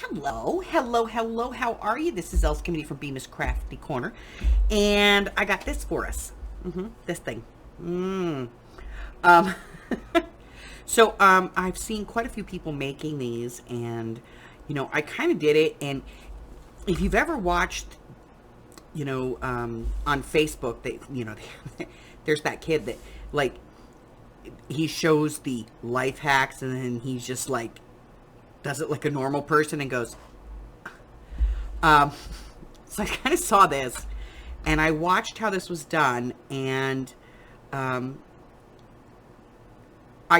Hello, hello, hello. How are you? This is Els Committee from Bemis Crafty Corner, and I got this for us. This thing. Um, I've seen quite a few people making these, and I kind of did it. And if you've ever watched, on Facebook, that there's that kid that like he shows the life hacks, and then he's just like does it like a normal person and goes, so I kind of saw this and I watched how this was done, and I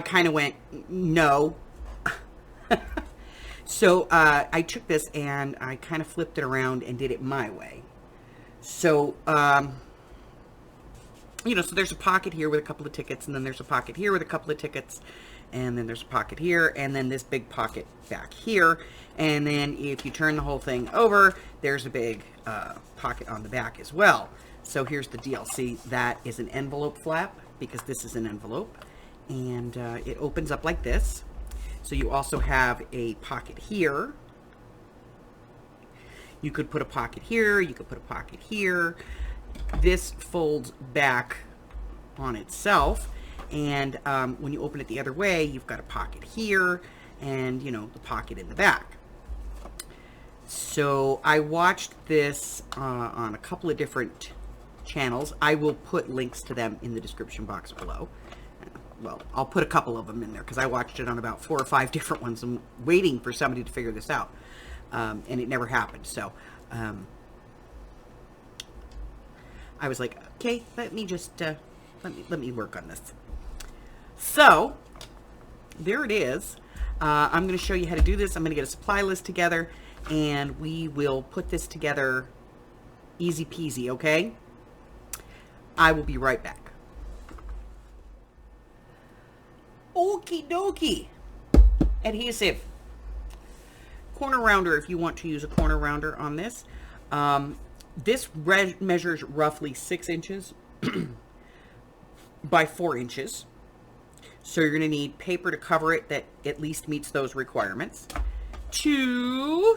kind of went, no. So I took this and I kind of flipped it around and did it my way. So, so there's a pocket here with a couple of tickets, and then there's a pocket here with a couple of tickets, and then there's a pocket here, and then this big pocket back here. And then if you turn the whole thing over, there's a big pocket on the back as well. So here's the deal. See, that is an envelope flap, because this is an envelope, and it opens up like this. So you also have a pocket here. You could put a pocket here, you could put a pocket here. This folds back on itself, and when you open it the other way, you've got a pocket here and the pocket in the back. So I watched this on a couple of different channels. I will put links to them in the description box below. Well, I'll put a couple of them in there because I watched it on about 4 or 5 different ones. I'm waiting for somebody to figure this out, and it never happened. So I was like, okay, let me just let me work on this. So there it is. I'm going to show you how to do this. I'm going to get a supply list together, and we will put this together easy peasy. Okay, I will be right back. Okie dokie. Adhesive. Corner rounder, if you want to use a corner rounder on this. This measures roughly 6 inches by 4 inches. So you're going to need paper to cover it that at least meets those requirements. Two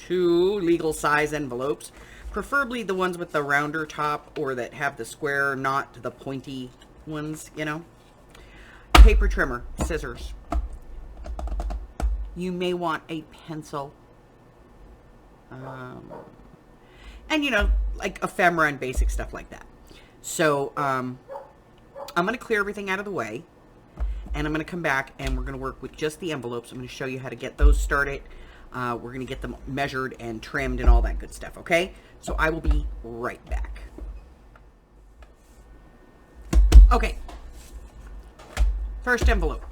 legal size envelopes, preferably the ones with the rounder top or that have the square, not the pointy ones, Paper trimmer, scissors. You may want a pencil. And like ephemera and basic stuff like that. So I'm going to clear everything out of the way, and I'm going to come back and we're going to work with just the envelopes. I'm going to show you how to get those started. We're going to get them measured and trimmed and all that good stuff, okay? So I will be right back. Okay. First envelope.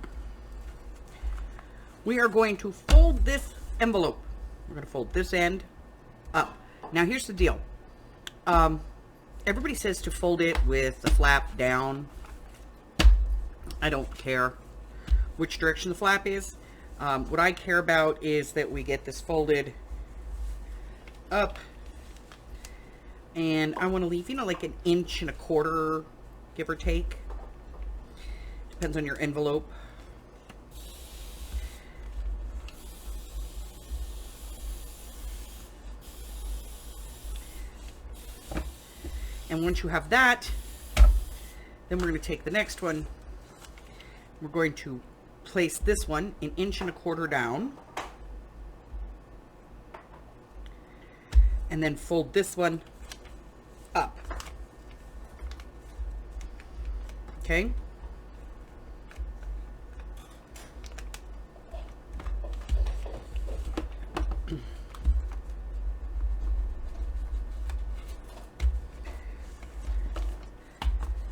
We are going to fold this envelope. We're going to fold this end up. Now here's the deal. Everybody says to fold it with the flap down. I don't care which direction the flap is. What I care about is that we get this folded up, and I want to leave, like 1.25 inches, give or take. Depends on your envelope. And once you have that, then we're going to take the next one. We're going to place this one 1.25 inches down. And then fold this one up. Okay?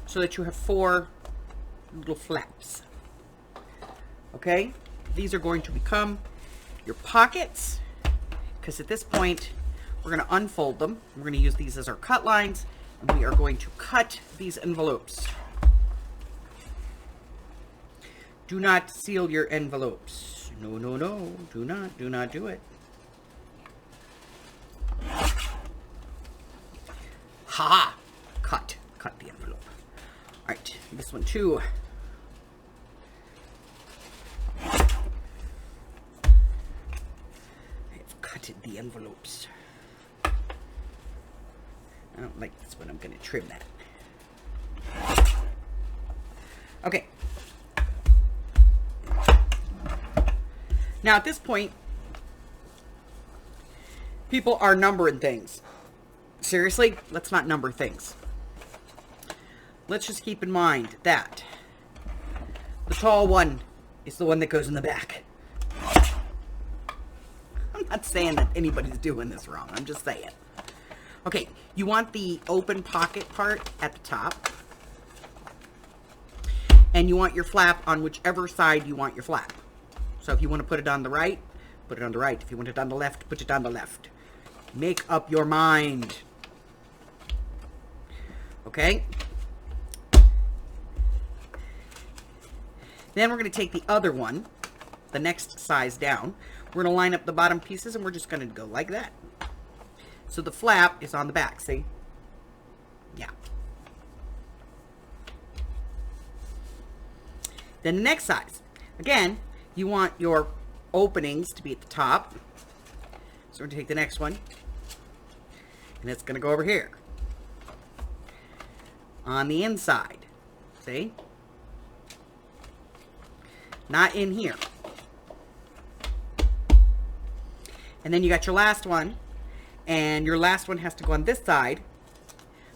So that you have 4 little flaps. Okay, these are going to become your pockets, because at this point we're going to unfold them. We're going to use these as our cut lines, and we are going to cut these envelopes. Do not seal your envelopes. No, no, no. Do not do it. Ha! Cut the envelope. All right, this one too. hate the envelopes. I don't like this one. I'm going to trim that. Okay. Now at this point, people are numbering things. Seriously, let's not number things. Let's just keep in mind that the tall one is the one that goes in the back. I'm not saying that anybody's doing this wrong. I'm just saying. Okay, you want the open pocket part at the top. And you want your flap on whichever side you want your flap. So if you want to put it on the right, put it on the right. If you want it on the left, put it on the left. Make up your mind. Okay? Then we're going to take the other one, the next size down. We're going to line up the bottom pieces and we're just going to go like that. So the flap is on the back, see? Yeah. Then the next size. Again, you want your openings to be at the top. So we're going to take the next one. And it's going to go over here. On the inside. See? Not in here. And then you got your last one. And your last one has to go on this side.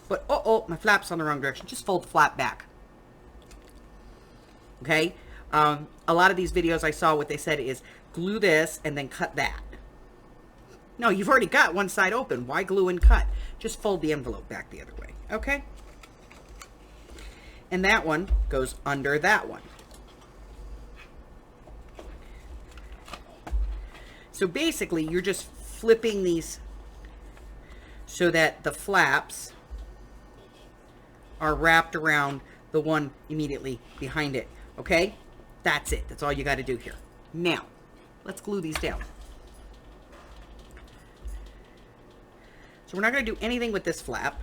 But, uh-oh, my flap's on the wrong direction. Just fold the flap back. Okay? A lot of these videos I saw, what they said is glue this and then cut that. No, you've already got one side open. Why glue and cut? Just fold the envelope back the other way. Okay? And that one goes under that one. So basically, you're just flipping these so that the flaps are wrapped around the one immediately behind it. Okay? That's it. That's all you got to do here. Now, let's glue these down. So we're not going to do anything with this flap,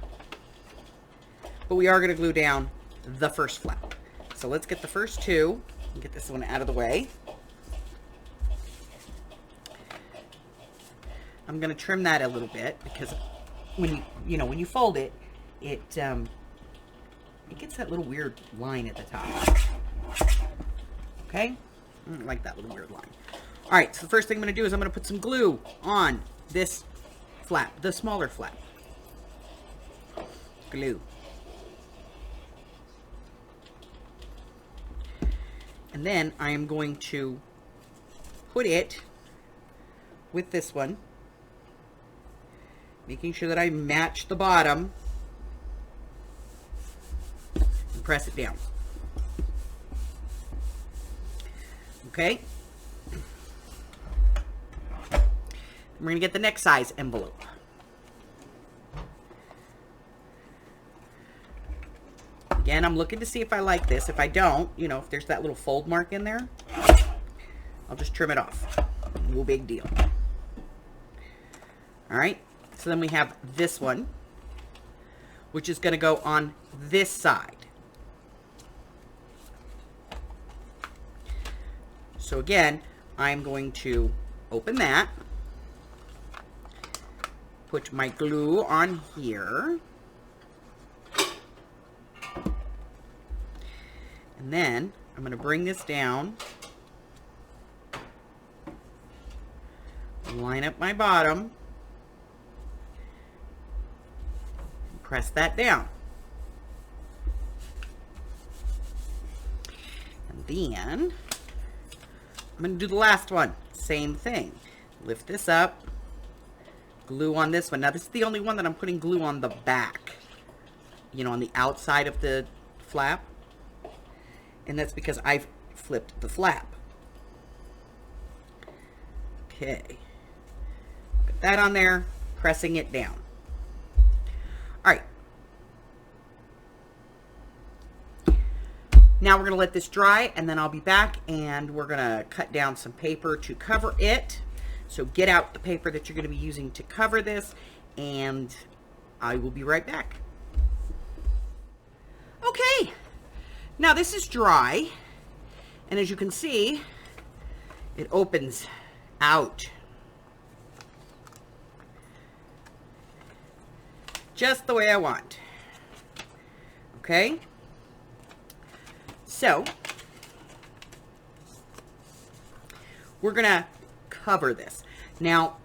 but we are going to glue down the first flap. So let's get the first two and get this one out of the way. I'm going to trim that a little bit because when when you fold it, it gets that little weird line at the top. Okay? I don't like that little weird line. All right, so the first thing I'm going to do is I'm going to put some glue on this flap, the smaller flap. Glue. And then I am going to put it with this one, making sure that I match the bottom, and press it down. Okay? We're going to get the next size envelope. Again, I'm looking to see if I like this. If I don't, if there's that little fold mark in there, I'll just trim it off. No big deal. All right. So then we have this one, which is going to go on this side. So again, I'm going to open that, put my glue on here, and then I'm going to bring this down, line up my bottom, and press that down. And then I'm going to do the last one. Same thing. Lift this up, glue on this one. Now this is the only one that I'm putting glue on the back, on the outside of the flap. And that's because I've flipped the flap. Okay. Put that on there, pressing it down. All right. Now we're going to let this dry, and then I'll be back, and we're going to cut down some paper to cover it. So get out the paper that you're going to be using to cover this, and I will be right back. Okay. Now this is dry, and as you can see, it opens out. just the way I want. Okay? So, we're going to cover this. Now,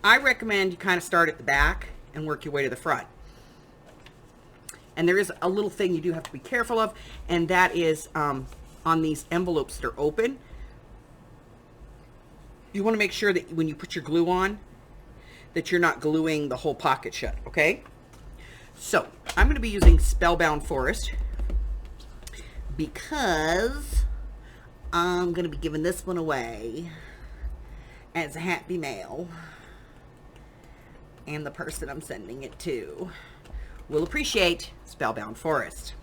I recommend you kind of start at the back and work your way to the front. And there is a little thing you do have to be careful of, and that is on these envelopes that are open, you want to make sure that when you put your glue on, that you're not gluing the whole pocket shut, okay? So, I'm going to be using Spellbound Forest because I'm going to be giving this one away as a happy mail, and the person I'm sending it to will appreciate Spellbound Forest.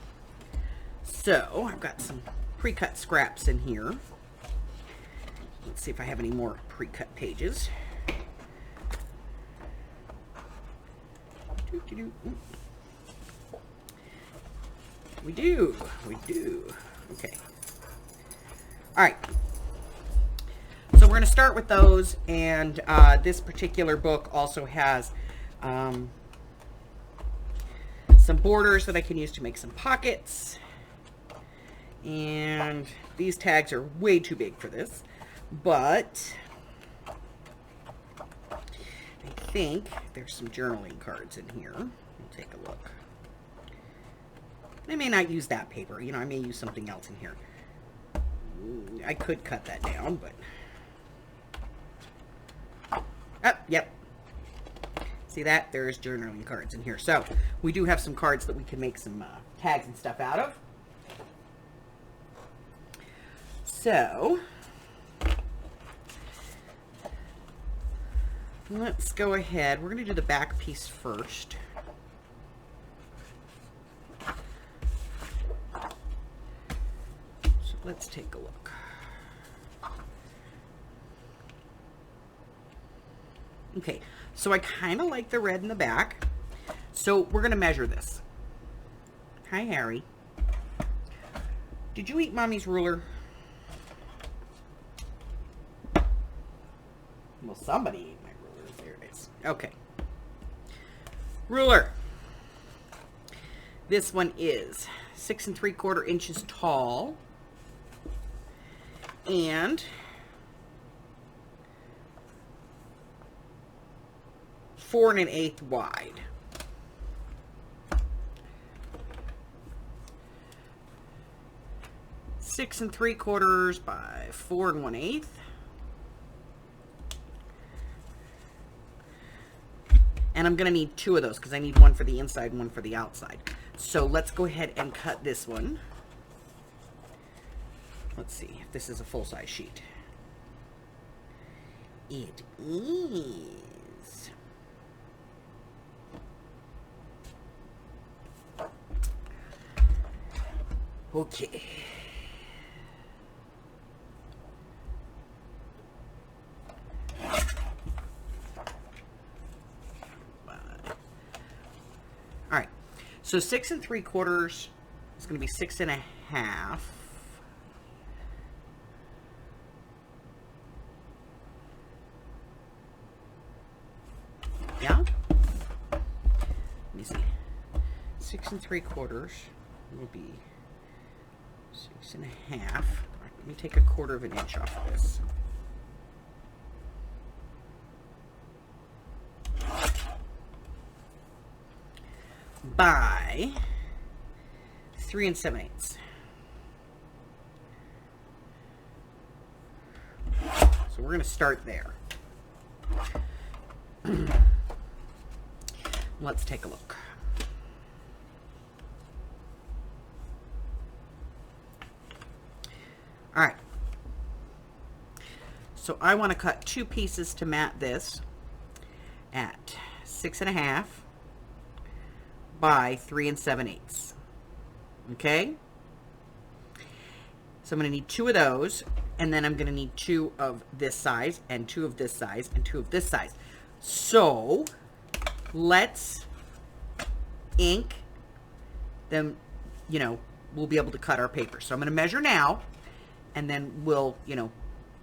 So, I've got some pre-cut scraps in here. Let's see if I have any more pre-cut pages. We do. Okay. All right. So we're going to start with those, and this particular book also has some borders that I can use to make some pockets. And these tags are way too big for this, but I think there's some journaling cards in here. We'll take a look. I may not use that paper. You know, I may use something else in here. I could cut that down, but... Oh, yep. See that? There's journaling cards in here. So, we do have some cards that we can make some tags and stuff out of. So, let's go ahead. We're going to do the back piece first. So, let's take a look. Okay, so I kind of like the red in the back. So we're going to measure this. Hi, Harry. Did you eat Mommy's ruler? Well, somebody ate my ruler. There it is. Okay. Ruler. This one is 6 3/4 inches tall. And 4 1/8 wide. Six 3/4 by 4 1/8. And I'm going to need 2 of those because I need one for the inside and one for the outside. So let's go ahead and cut this one. Let's see if this is a full-size sheet. It is. Okay. All right. So 6 3/4 is going to be 6 1/2. Yeah? Let me see. 6 3/4 will be 6 1/2. Let me take 1/4 of an inch off of this. By 3 7/8. So we're going to start there. Let's take a look. All right. So I want to cut 2 pieces to mat this at 6 1/2 by 3 7/8. Okay? So I'm going to need 2 of those, and then I'm going to need 2 of this size, and 2 of this size, and 2 of this size. So let's ink them, you know, we'll be able to cut our paper. So I'm going to measure now, and then we'll, you know,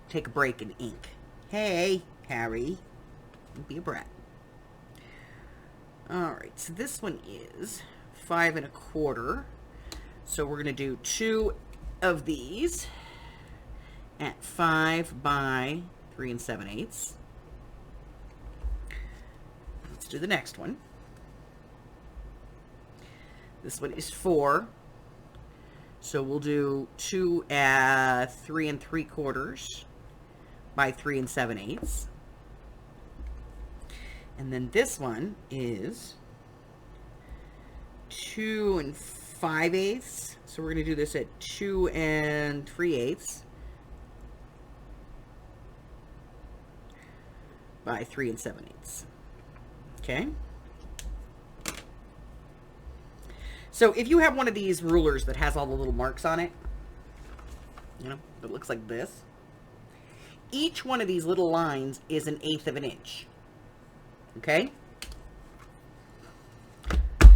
take a break and ink. Hey, Harry, don't be a brat. All right, so this one is 5 1/4. So we're going to do 2 of these at 5 by 3 7/8. Let's do the next one. This one is 4. So we'll do 2 at 3 3/4 by 3 7/8. And then this one is 2 5/8. So we're going to do this at 2 3/8 by 3 7/8. Okay. So if you have one of these rulers that has all the little marks on it, you know, it looks like this. Each one of these little lines is 1/8 of an inch. Okay?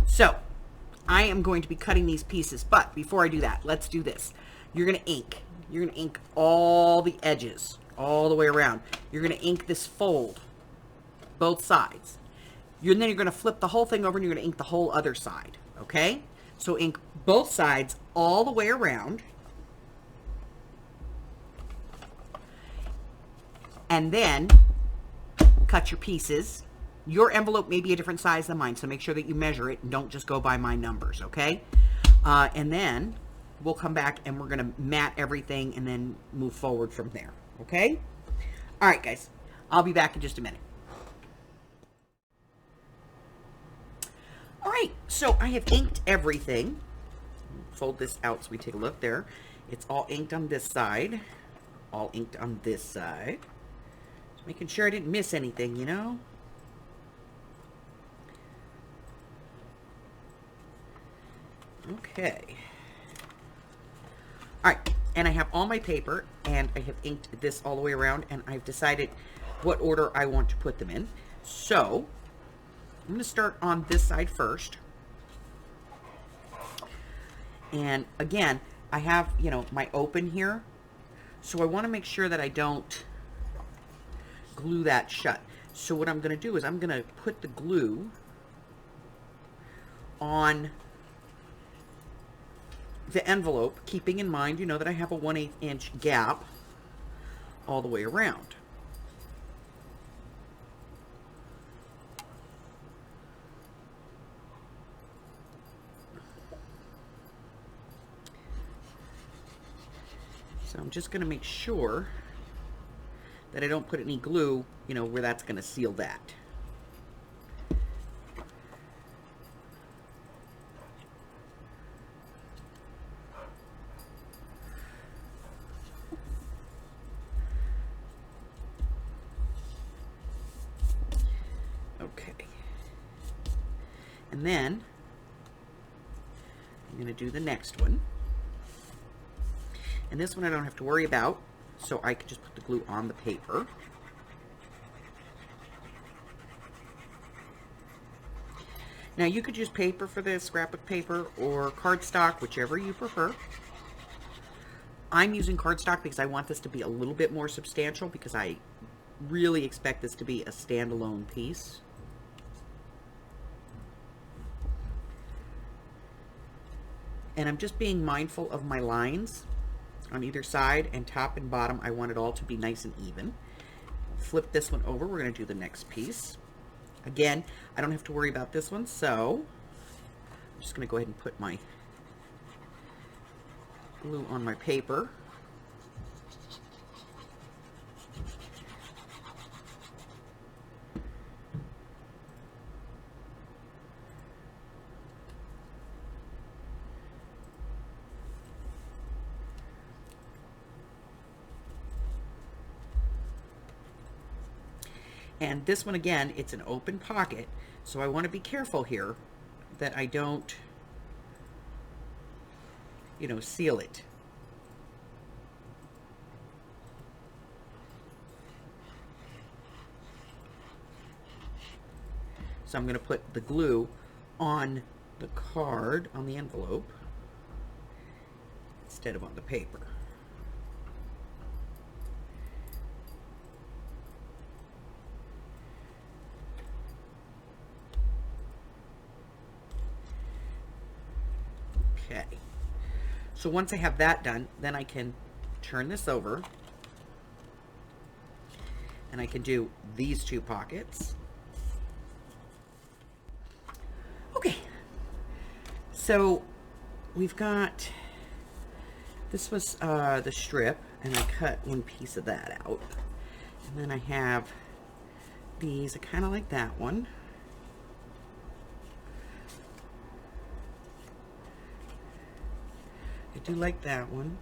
So, I am going to be cutting these pieces, but before I do that, let's do this. You're going to ink. You're going to ink all the edges, all the way around. You're going to ink this fold, both sides. Then you're going to flip the whole thing over and you're going to ink the whole other side. Okay? So ink both sides all the way around. And then cut your pieces. Your envelope may be a different size than mine, so make sure that you measure it and don't just go by my numbers, okay? And then we'll come back and we're going to mat everything and then move forward from there, okay? All right, guys. I'll be back in just a minute. All right, so I have inked everything. Fold this out so we take a look there. It's all inked on this side, all inked on this side. Just making sure I didn't miss anything, you know? Okay. All right, and I have all my paper, and I have inked this all the way around, and I've decided what order I want to put them in. So, I'm going to start on this side first. And again, I have, you know, my open here. So I want to make sure that I don't glue that shut. So what I'm going to do is I'm going to put the glue on the envelope, keeping in mind, you know, that I have a 1/8 inch gap all the way around. So I'm just going to make sure that I don't put any glue, you know, where that's going to seal that. Okay. And then I'm going to do the next one. And this one I don't have to worry about, so I can just put the glue on the paper. Now you could use paper for this, scrapbook paper, or cardstock, whichever you prefer. I'm using cardstock because I want this to be a little bit more substantial, because I really expect this to be a standalone piece. And I'm just being mindful of my lines on either side, and top and bottom. I want it all to be nice and even. Flip this one over. We're going to do the next piece. Again, I don't have to worry about this one, so I'm just going to go ahead and put my glue on my paper. And this one, again, it's an open pocket, so I want to be careful here that I don't, you know, seal it. So I'm going to put the glue on the card, on the envelope, instead of on the paper. Okay. So once I have that done, then I can turn this over and I can do these two pockets. Okay. So we've got, this was the strip, and I cut one piece of that out. And then I have these, I kind of like that one. I do like that one.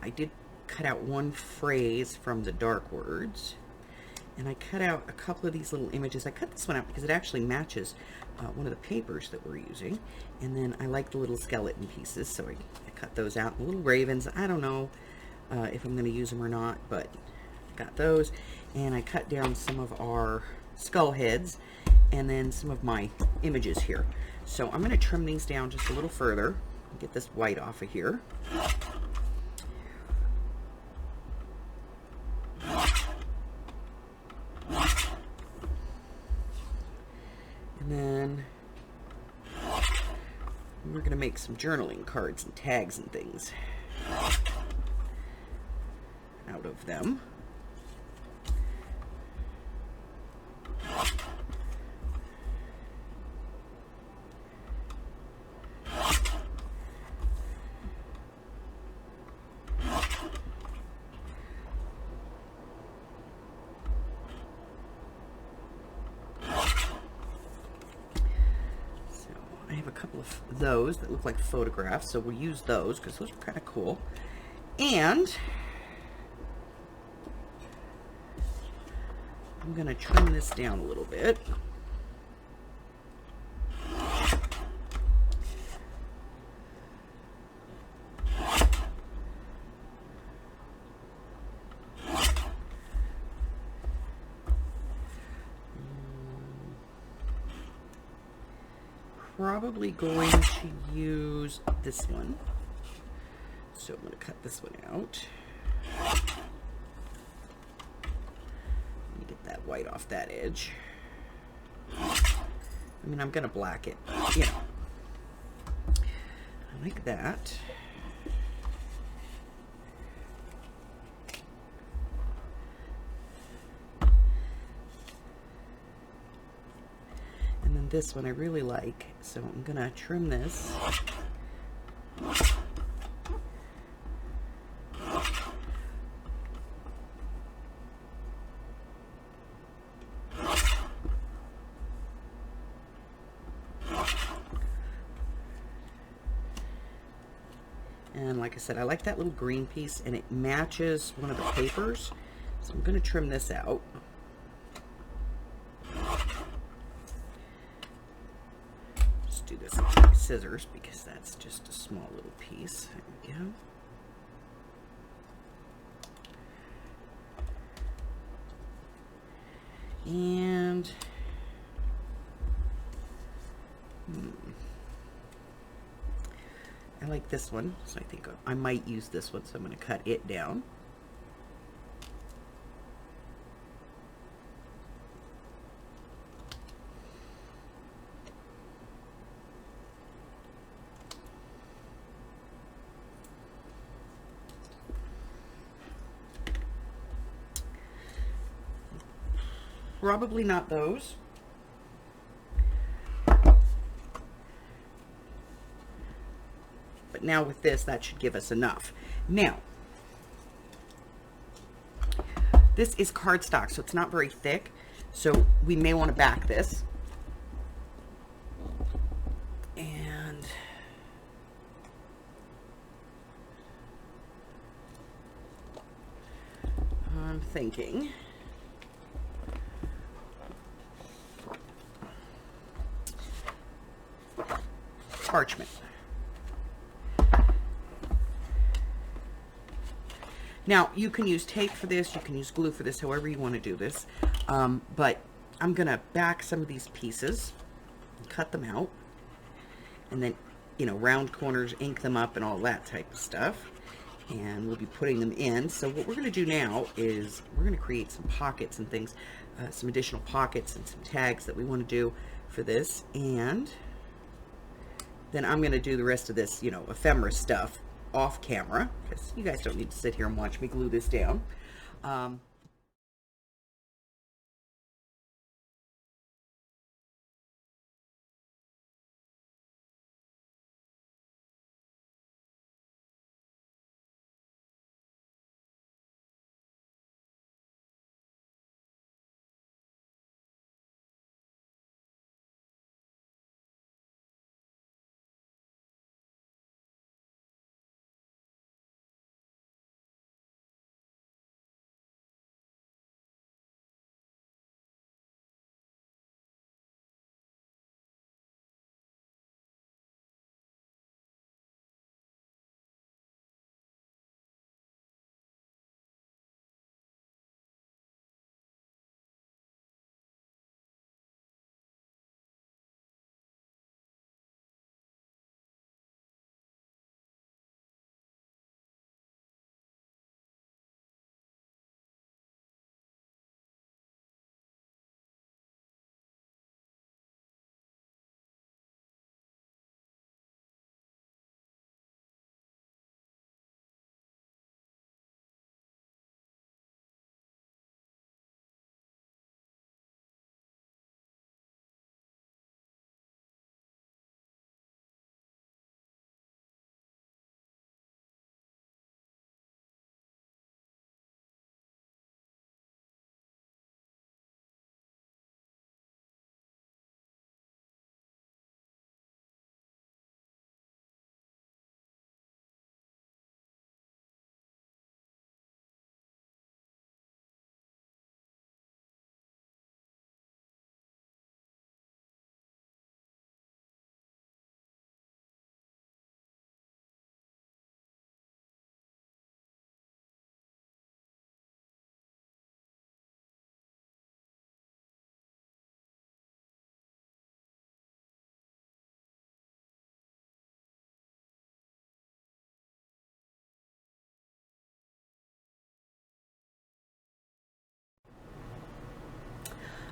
I did cut out one phrase from the Dark Words, and I cut out a couple of these little images. I cut this one out because it actually matches one of the papers that we're using, and then I like the little skeleton pieces, so I cut those out. The little ravens, I don't know if I'm going to use them or not, but I got those, and I cut down some of our skull heads and then some of my images here. So I'm going to trim these down just a little further, get this white off of here. And then we're going to make some journaling cards and tags and things out of them. Those that look like photographs, so we'll use those because those are kind of cool. And I'm going to trim this down a little bit. Probably going to use this one. So I'm going to cut this one out. Let me get that white off that edge. I mean, I'm going to black it, you know. Like that. And then this one I really like, so I'm going to trim this. And like I said, I like that little green piece, and it matches one of the papers. So I'm going to trim this out. Just do this with my scissors because that's just a small little piece. There we go. And I like this one, so I think I might use this one, so I'm going to cut it down. Probably not those. But now with this, that should give us enough. Now, this is cardstock, so it's not very thick. So we may want to back this. And I'm thinking parchment. Now, you can use tape for this, you can use glue for this, however you want to do this. But I'm going to back some of these pieces, cut them out, and then, you know, round corners, ink them up, and all that type of stuff. And we'll be putting them in. So what we're going to do now is we're going to create some pockets and things. some additional pockets and some tags that we want to do for this. And then I'm going to do the rest of this, you know, ephemera stuff off camera, because you guys don't need to sit here and watch me glue this down.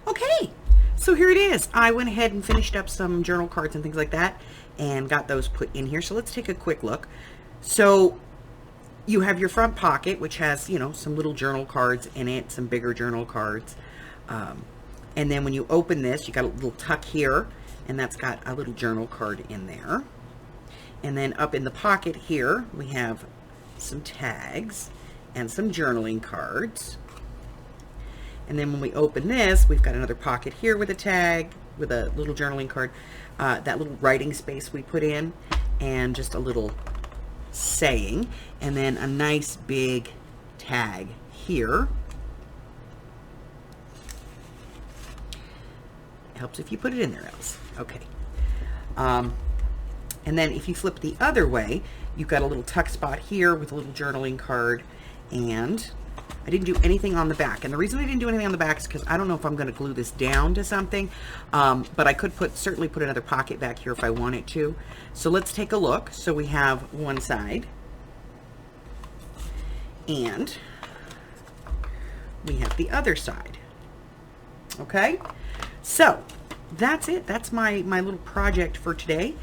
Okay, so here it is. I went ahead and finished up some journal cards and things like that and got those put in here. So let's take a quick look. So you have your front pocket, which has, you know, some little journal cards in it, some bigger journal cards. And then when you open this, you got a little tuck here, and that's got a little journal card in there. And then up in the pocket here, we have some tags and some journaling cards. And then when we open this, we've got another pocket here with a tag, with a little journaling card, that little writing space we put in, and just a little saying, and then a nice big tag here. It helps if you put it in there, else. Okay. And then if you flip the other way, you've got a little tuck spot here with a little journaling card, and I didn't do anything on the back. And the reason I didn't do anything on the back is because I don't know if I'm going to glue this down to something, but I could certainly put another pocket back here if I wanted to. So let's take a look. So we have one side, and we have the other side. Okay, so that's it. That's my little project for today.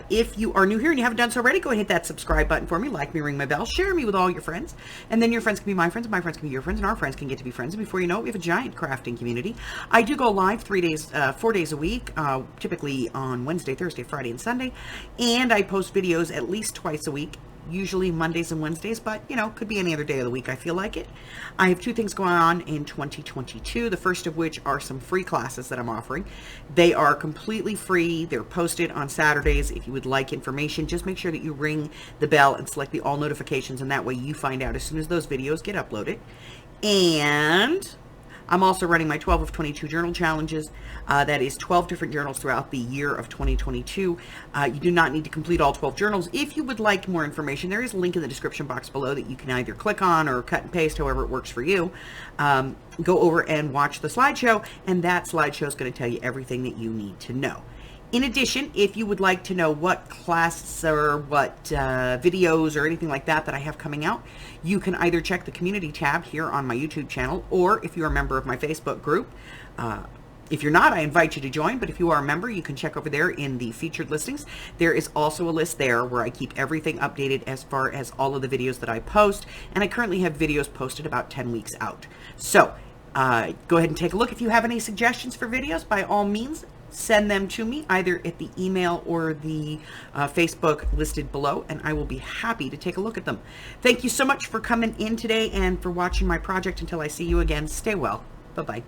If you are new here and you haven't done so already, go ahead and hit that subscribe button for me, like me, ring my bell, share me with all your friends, and then your friends can be my friends, and my friends can be your friends, and our friends can get to be friends. And before you know it, we have a giant crafting community. I do go live 4 days a week, typically on Wednesday, Thursday, Friday, and Sunday, and I post videos at least twice a week, usually Mondays and Wednesdays, but you know, could be any other day of the week I feel like it. I have 2 things going on in 2022, the first of which are some free classes that I'm offering. They are completely free. They're posted on Saturdays. If you would like information, just make sure that you ring the bell and select the all notifications, and that way you find out as soon as those videos get uploaded. And I'm also running my 12 of 22 journal challenges. That is 12 different journals throughout the year of 2022. You do not need to complete all 12 journals. If you would like more information, there is a link in the description box below that you can either click on or cut and paste, however it works for you. Go over and watch the slideshow, and that slideshow is going to tell you everything that you need to know. In addition, if you would like to know what classes or what videos or anything like that I have coming out, you can either check the community tab here on my YouTube channel, or if you're a member of my Facebook group. If you're not, I invite you to join, but if you are a member, you can check over there in the featured listings. There is also a list there where I keep everything updated as far as all of the videos that I post, and I currently have videos posted about 10 weeks out. So go ahead and take a look. If you have any suggestions for videos, by all means, send them to me either at the email or the Facebook listed below, and I will be happy to take a look at them. Thank you so much for coming in today and for watching my project. Until I see you again, stay well. Bye-bye.